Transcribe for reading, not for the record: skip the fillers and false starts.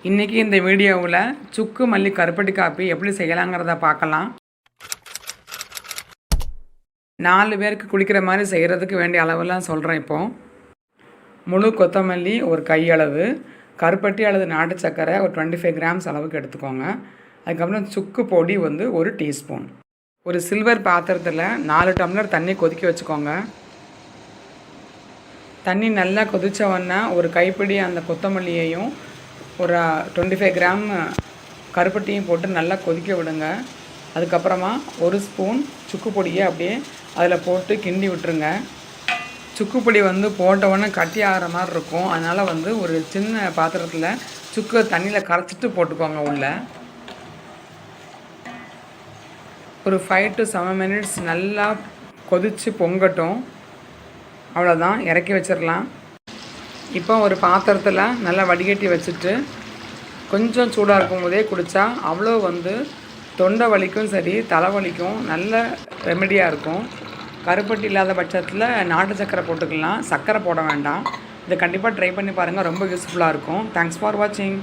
இன்றைக்கி இந்த வீடியோவில் சுக்கு மல்லி கருப்பட்டி காப்பி எப்படி செய்யலாங்கிறத பார்க்கலாம். 4 பேருக்கு குடிக்கிற மாதிரி செய்கிறதுக்கு வேண்டிய அளவெல்லாம் சொல்கிறேன். இப்போது முழு கொத்தமல்லி ஒரு கையளவு, கருப்பட்டி அல்லது நாட்டு சர்க்கரை ஒரு 25 கிராம்ஸ் அளவுக்கு எடுத்துக்கோங்க. அதுக்கப்புறம் சுக்கு பொடி வந்து 1 டீஸ்பூன். ஒரு சில்வர் பாத்திரத்தில் 4 டம்ளர் தண்ணி கொதிக்க வச்சுக்கோங்க. தண்ணி நல்லா கொதித்தவொன்னே ஒரு கைப்பிடி அந்த கொத்தமல்லியையும் ஒரு 25 கிராம் கருப்பட்டியும் போட்டு நல்லா கொதிக்க விடுங்க. அதுக்கப்புறமா 1 ஸ்பூன் சுக்கு பொடியை அப்படியே அதில் போட்டு கிண்டி விட்டுருங்க. சுக்கு பொடி வந்து போட்டவுடனே கட்டி ஆகிற மாதிரி இருக்கும். அதனால் வந்து ஒரு சின்ன பாத்திரத்தில் சுக்கு தண்ணியில் கரைச்சிட்டு போட்டுக்கோங்க. உள்ள ஒரு 5 to 7 மினிட்ஸ் நல்லா கொதித்து பொங்கட்டும். அவ்வளோதான், இறக்கி வச்சிடலாம். இப்போ ஒரு பாத்திரத்தில் நல்லா வடிகட்டி வச்சுட்டு கொஞ்சம் சூடாக இருக்கும் போதே குடித்தா அவ்வளோ வந்து தொண்டை வலிக்கும் சரி தலைவலிக்கும் நல்ல ரெமெடியாக இருக்கும். கருப்பட்டி இல்லாத பட்சத்தில் நாட்டு சர்க்கரை போட்டுக்கலாம், சர்க்கரை போட வேண்டாம். இதை கண்டிப்பாக ட்ரை பண்ணி பாருங்கள், ரொம்ப யூஸ்ஃபுல்லாக இருக்கும். தேங்க்ஸ் ஃபார் வாட்சிங்.